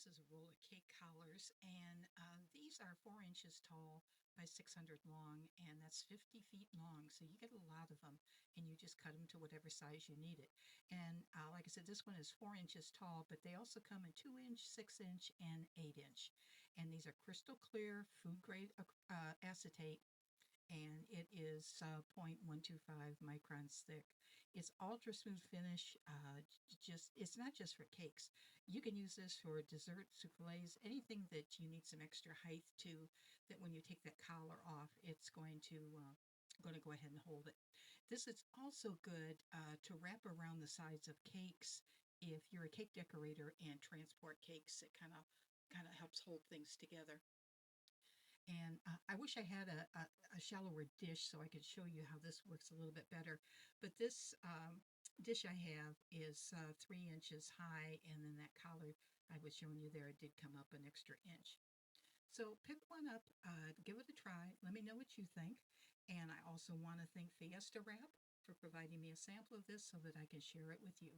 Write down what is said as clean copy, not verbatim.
This is a roll of cake collars, and these are 4 inches tall by 600 long, and that's 50 feet long. So you get a lot of them, and you just cut them to whatever size you need it. And like I said, this one is 4 inches tall, but they also come in 2 inch, 6 inch, and 8 inch. And these are crystal clear, food grade acetate, and it is 0.125 microns thick. It's ultra smooth finish. Just it's not just for cakes. You can use this for dessert, souffles, anything that you need some extra height to. That when you take that collar off, it's going to go ahead and hold it. This is also good to wrap around the sides of cakes if you're a cake decorator and transport cakes. It kind of helps hold things together. And I wish I had a shallower dish so I could show you how this works a little bit better. But this dish I have is 3 inches high, and then that collar I was showing you there, it did come up an extra inch. So pick one up, give it a try. Let me know what you think. And I also want to thank Fiesta Wrap for providing me a sample of this so that I can share it with you.